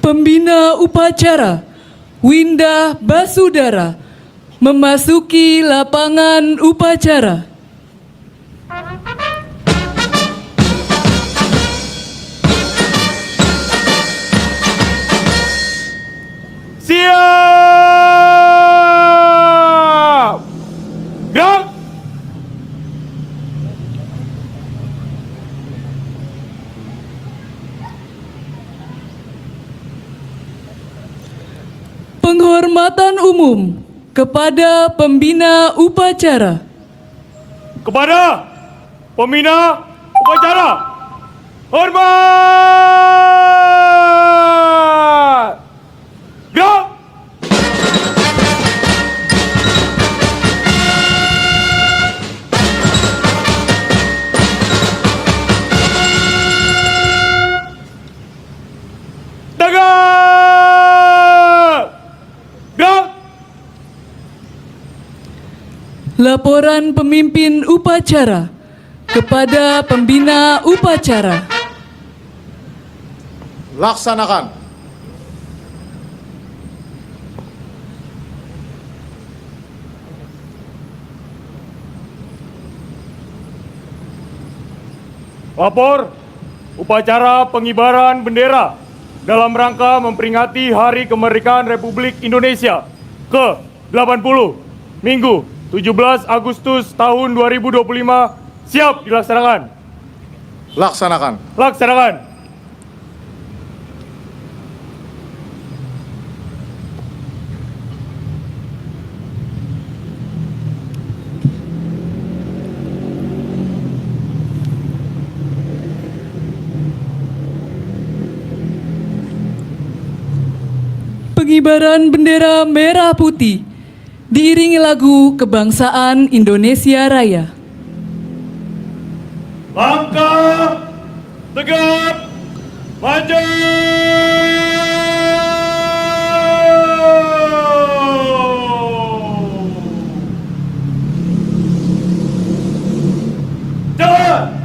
Pembina upacara Winda Basudara memasuki lapangan upacara. Siap! Gerak! Penghormatan umum kepada pembina upacara. Kepada pembina upacara, hormat! Gerak! Tegak! Gerak! Laporan pemimpin upacara kepada pembina upacara. Laksanakan. Lapor upacara pengibaran bendera dalam rangka memperingati Hari Kemerdekaan Republik Indonesia ke-80 Minggu 17 Agustus tahun 2025 siap dilaksanakan. Laksanakan. Laksanakan. Pengibaran bendera merah putih diiringi lagu kebangsaan Indonesia Raya. Langkah tegap maju. Jalan.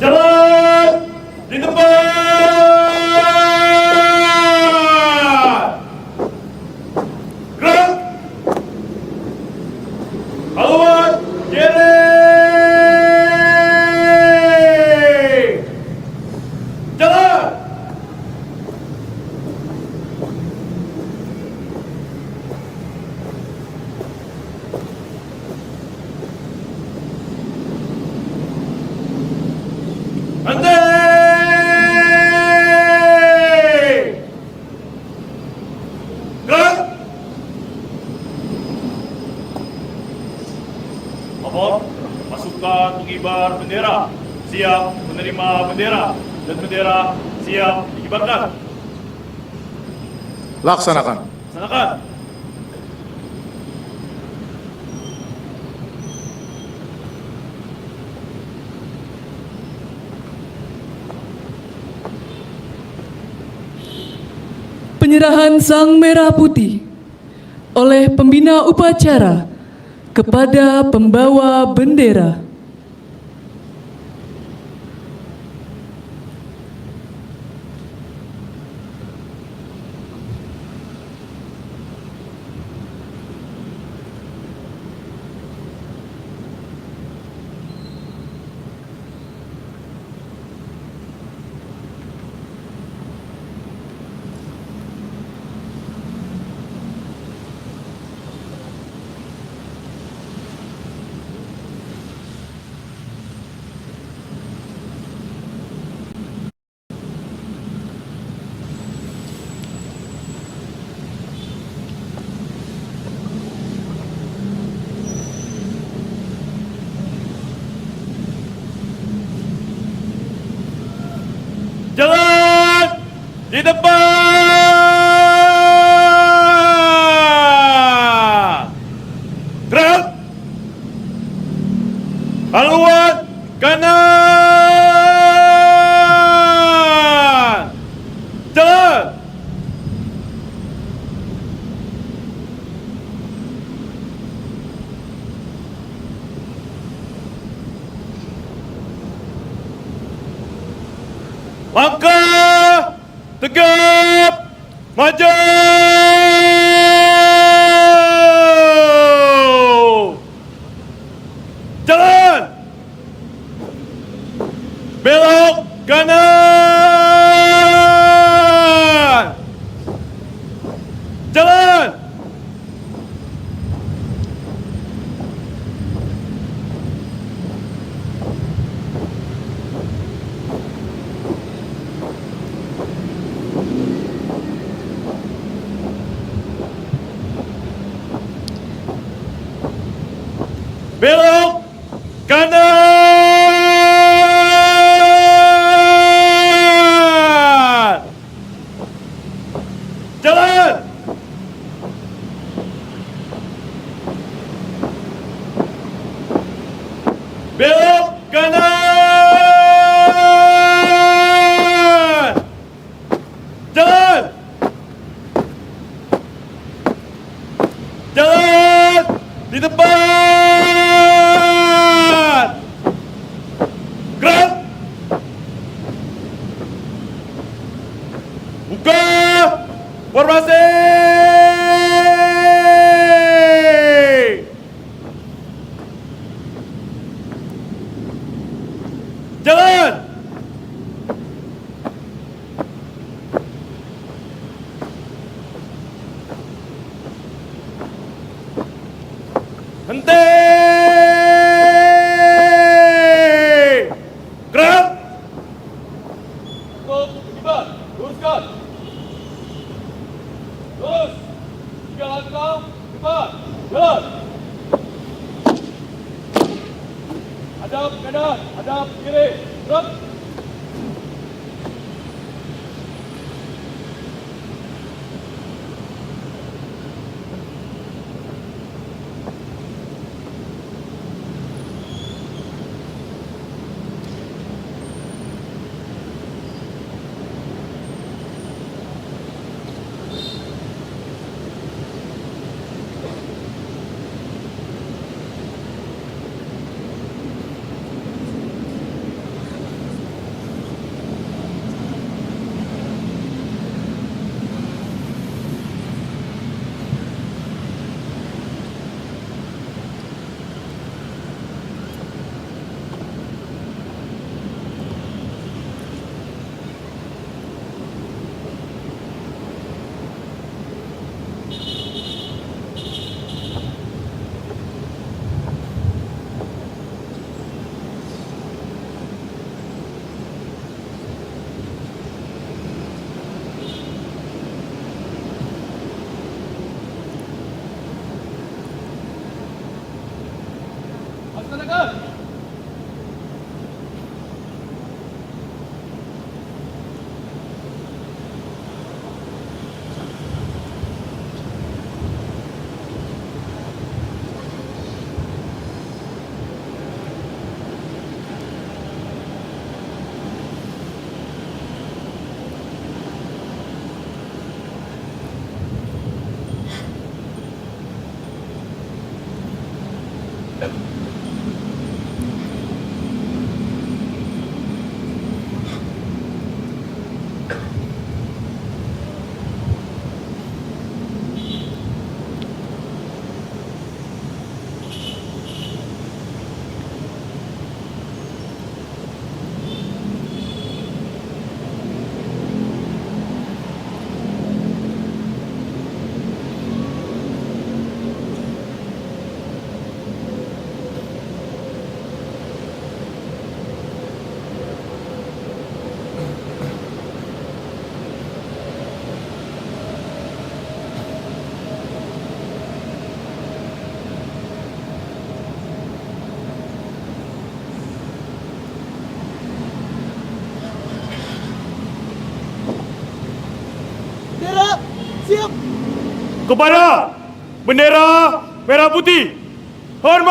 Jalan di tempat. Gerak. Haluan kiri. Jalan. Henti! Gerak! Lapor, pasukan pengibar bendera siap menerima bendera dan bendera siap dikibarkan. Laksanakan. Laksanakan. Penyerahan sang merah putih oleh pembina upacara kepada pembawa bendera. Jalan di depan. Gerak. Haluan kanan. Jalan. Langkah tegap maju. Jalan. Belok kanan. Jalan. Belok kanan. Jalan. Belok kanan. Jalan. Jalan di depan. Gerak. Buka formasi. Jalan. Henti. Gerak. Cukup, tiba. Luruskan. Lurus. 3 langkah, cepat. Jalan. Hadap kanan, hadap kiri. Gerak. Laksanakan. kepada bendera merah putih. Hormat!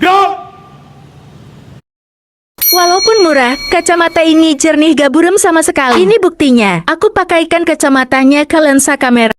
Gerak! Walaupun murah, kacamata ini jernih gak buram sama sekali. Ini buktinya. Aku pakaikan kacamatanya ke lensa kamera.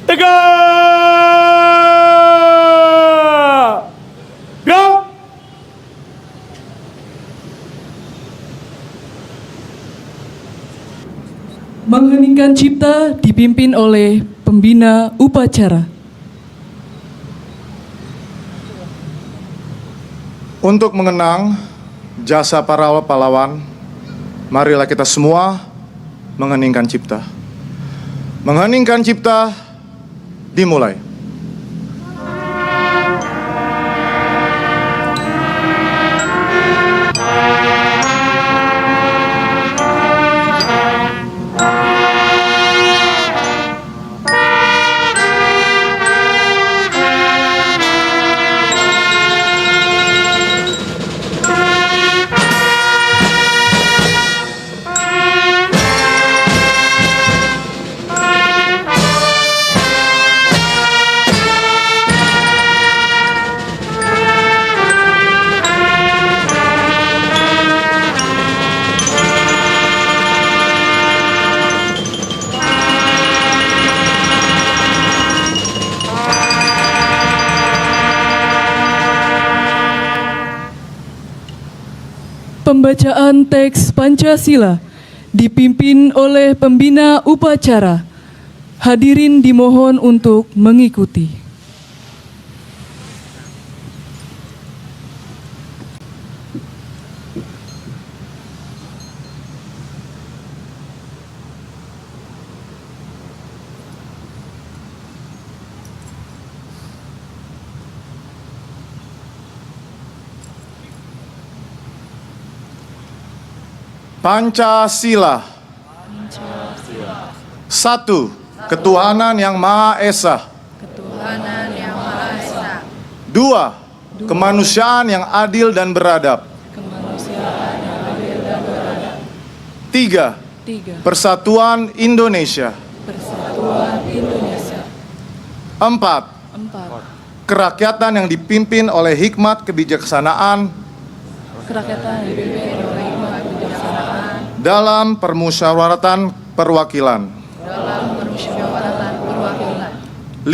Tegak! Gerak! Mengheningkan cipta dipimpin oleh pembina upacara. Untuk mengenang jasa para pahlawan, marilah kita semua mengheningkan cipta. Mengheningkan cipta dimulai. Pembacaan teks Pancasila dipimpin oleh pembina upacara. Hadirin dimohon untuk mengikuti. Pancasila. Satu, ketuhanan yang Maha Esa. Dua, kemanusiaan yang adil dan beradab. Tiga, persatuan Indonesia. Empat, kerakyatan yang dipimpin oleh hikmat kebijaksanaan dalam permusyawaratan perwakilan. 5.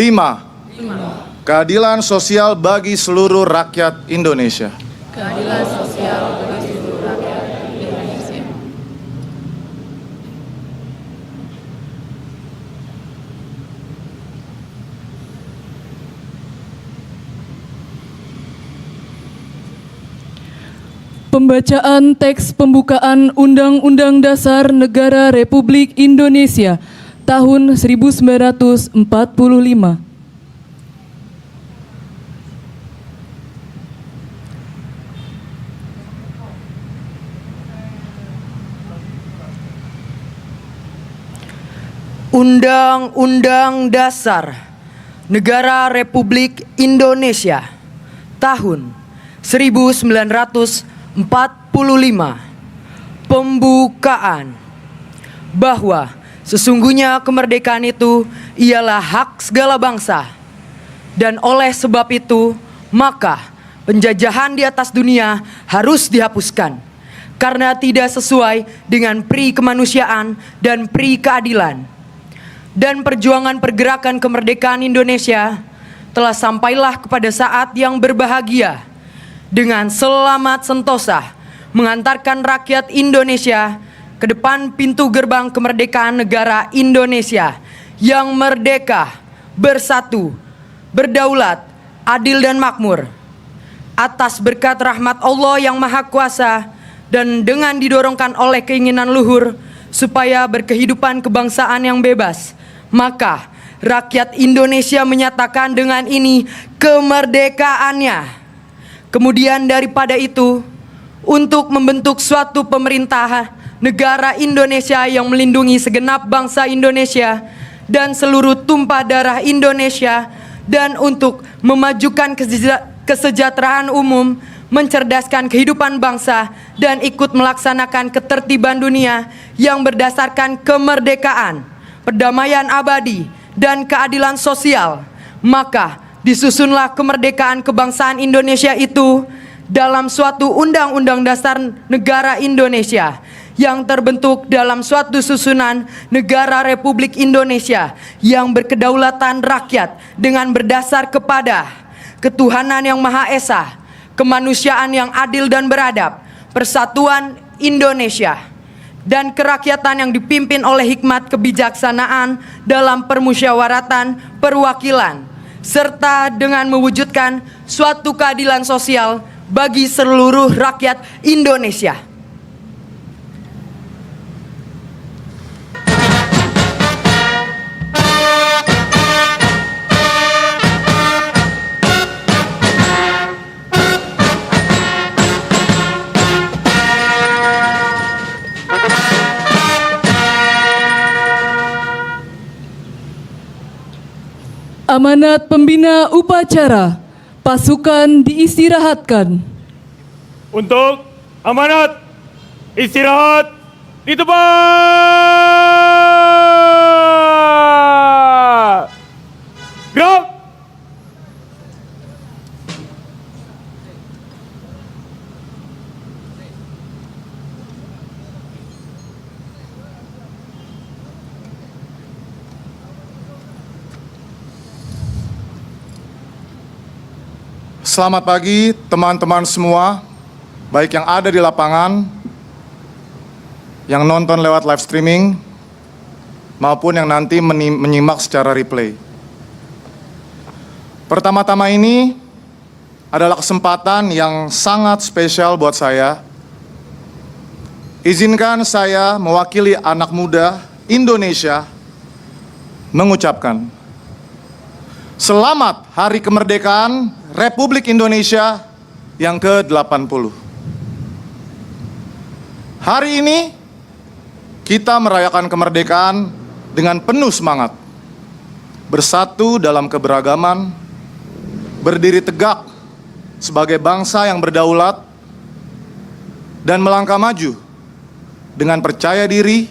Keadilan sosial bagi seluruh rakyat Indonesia. Pembacaan teks pembukaan Undang-Undang Dasar Negara Republik Indonesia tahun 1945. Undang-Undang Dasar Negara Republik Indonesia tahun 1945. Pembukaan. Bahwa sesungguhnya kemerdekaan itu ialah hak segala bangsa, dan oleh sebab itu maka penjajahan di atas dunia harus dihapuskan karena tidak sesuai dengan pri kemanusiaan dan pri keadilan. Dan perjuangan pergerakan kemerdekaan Indonesia telah sampailah kepada saat yang berbahagia dengan selamat sentosa mengantarkan rakyat Indonesia ke depan pintu gerbang kemerdekaan negara Indonesia yang merdeka, bersatu, berdaulat, adil dan makmur. Atas berkat rahmat Allah yang Maha Kuasa dan dengan didorongkan oleh keinginan luhur supaya berkehidupan kebangsaan yang bebas, maka rakyat Indonesia menyatakan dengan ini kemerdekaannya. Kemudian daripada itu, untuk membentuk suatu pemerintah negara Indonesia yang melindungi segenap bangsa Indonesia dan seluruh tumpah darah Indonesia, dan untuk memajukan kesejahteraan umum, mencerdaskan kehidupan bangsa, dan ikut melaksanakan ketertiban dunia yang berdasarkan kemerdekaan, perdamaian abadi, dan keadilan sosial, maka disusunlah kemerdekaan kebangsaan Indonesia itu dalam suatu Undang-Undang Dasar Negara Indonesia yang terbentuk dalam suatu susunan negara Republik Indonesia yang berkedaulatan rakyat dengan berdasar kepada ketuhanan yang Maha Esa, kemanusiaan yang adil dan beradab, persatuan Indonesia, dan kerakyatan yang dipimpin oleh hikmat kebijaksanaan dalam permusyawaratan perwakilan, serta dengan mewujudkan suatu keadilan sosial bagi seluruh rakyat Indonesia. Amanat pembina upacara, pasukan diistirahatkan. Untuk amanat istirahat di tempat. Gerak. Selamat pagi teman-teman semua, baik yang ada di lapangan, yang nonton lewat live streaming, maupun yang nanti menyimak secara replay. Pertama-tama ini adalah kesempatan yang sangat spesial buat saya. Izinkan saya mewakili anak muda Indonesia mengucapkan Selamat Hari Kemerdekaan Republik Indonesia yang ke-80. Hari ini kita merayakan kemerdekaan dengan penuh semangat, bersatu dalam keberagaman, berdiri tegak sebagai bangsa yang berdaulat, dan melangkah maju dengan percaya diri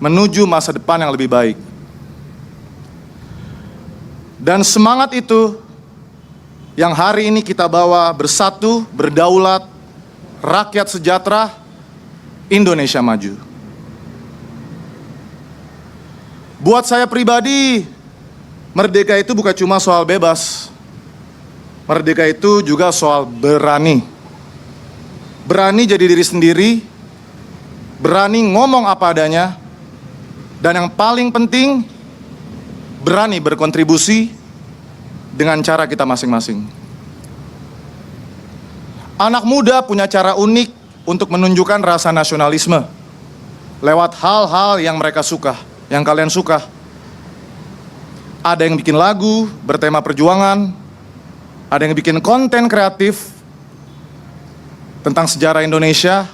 menuju masa depan yang lebih baik. Dan semangat itu yang hari ini kita bawa bersatu, berdaulat, rakyat sejahtera, Indonesia maju. Buat saya pribadi, merdeka itu bukan cuma soal bebas. Merdeka itu juga soal berani. Berani jadi diri sendiri, berani ngomong apa adanya, dan yang paling penting, berani berkontribusi dengan cara kita masing-masing. Anak muda punya cara unik untuk menunjukkan rasa nasionalisme lewat hal-hal yang mereka suka, yang kalian suka. Ada yang bikin lagu bertema perjuangan, ada yang bikin konten kreatif tentang sejarah Indonesia,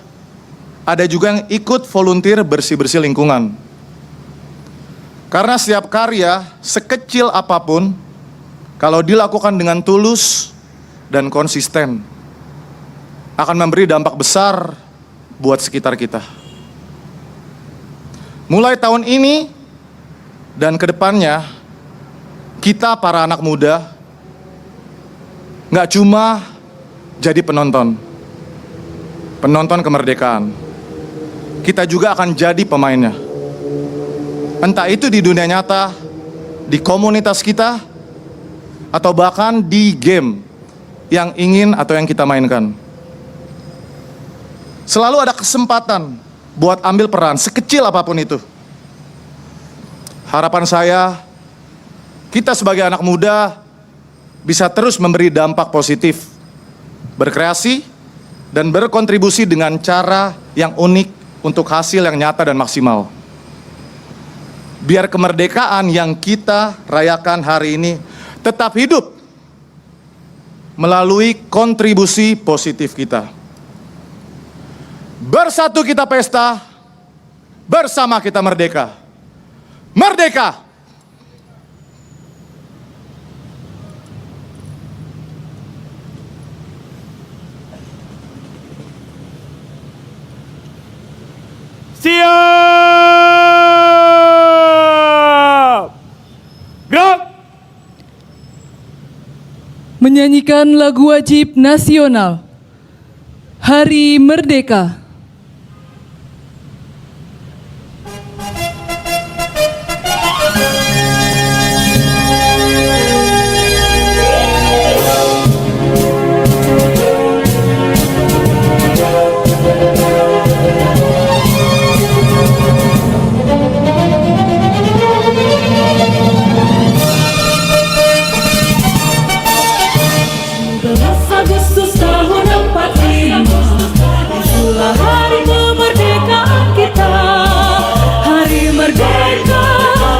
ada juga yang ikut volunteer bersih-bersih lingkungan. Karena setiap karya, sekecil apapun, kalau dilakukan dengan tulus dan konsisten, akan memberi dampak besar buat sekitar kita. Mulai tahun ini dan ke depannya, kita para anak muda nggak cuma jadi penonton kemerdekaan. Kita juga akan jadi pemainnya. Entah itu di dunia nyata, di komunitas kita, atau bahkan di game yang ingin atau yang kita mainkan. Selalu ada kesempatan buat ambil peran, sekecil apapun itu. Harapan saya, kita sebagai anak muda bisa terus memberi dampak positif, berkreasi, dan berkontribusi dengan cara yang unik untuk hasil yang nyata dan maksimal. Biar kemerdekaan yang kita rayakan hari ini tetap hidup melalui kontribusi positif kita. Bersatu kita pesta, bersama kita merdeka. Merdeka! Siap! Gerak! Menyanyikan lagu wajib nasional Hari Merdeka. Agustus tahun 45, itulah hari kemerdekaan kita. Hari merdeka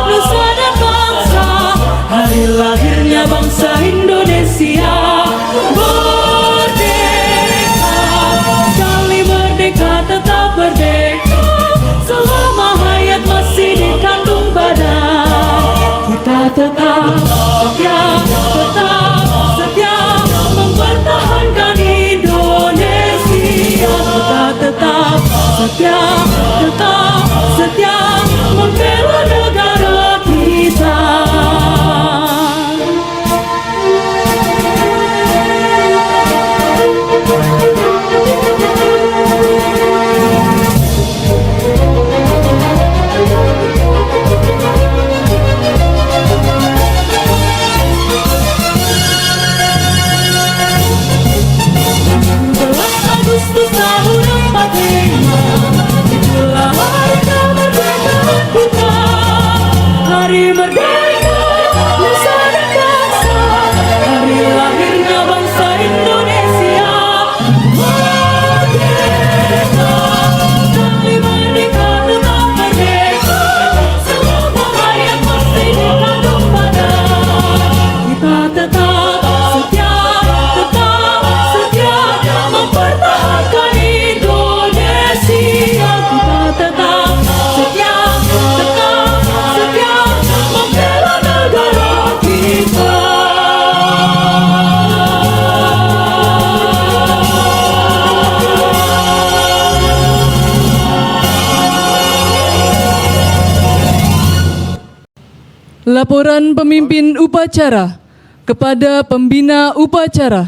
nusa dan bangsa, hari lahirnya bangsa Indonesia. Merdeka, sekali merdeka tetap merdeka, selama hayat masih dikandung badan. Kita tetap setia, tetap setia mempertahankan Indonesia. Kita tetap setia, tetap setia membela negara kita. Agustus tahun 45, itulah hari kemerdekaan kita. Hari merdeka nusa dan bangsa, hari lahirnya bangsa Indonesia. Merdeka, sekali merdeka tetap merdeka, selama hayat masih dikandung badan. Kita tetap setia, tetap setia mempertahankan Indonesia. Kita tetap setia, tetap setia membela negara kita. Laporan pemimpin upacara kepada pembina upacara.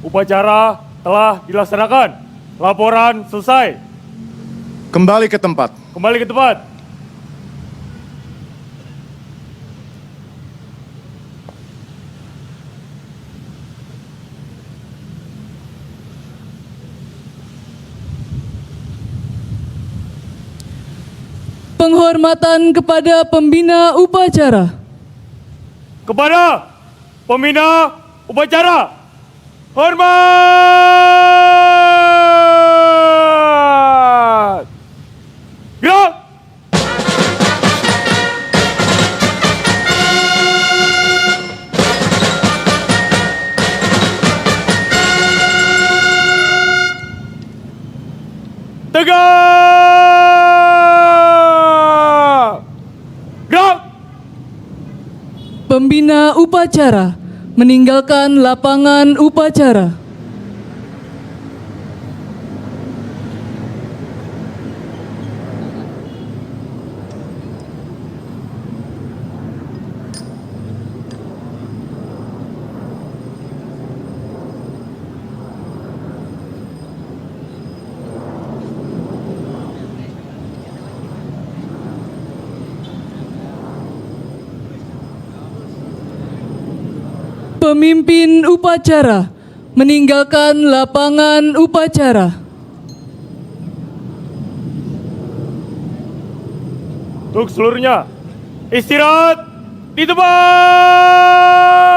Upacara telah dilaksanakan. Laporan selesai. Kembali ke tempat. Kembali ke tempat. penghormatan kepada pembina upacara. Kepada pembina upacara, hormat! Gerak! Tegak! Gerak! Pembina upacara meninggalkan lapangan upacara. Pemimpin upacara meninggalkan lapangan upacara. Untuk seluruhnya, istirahat di tempat!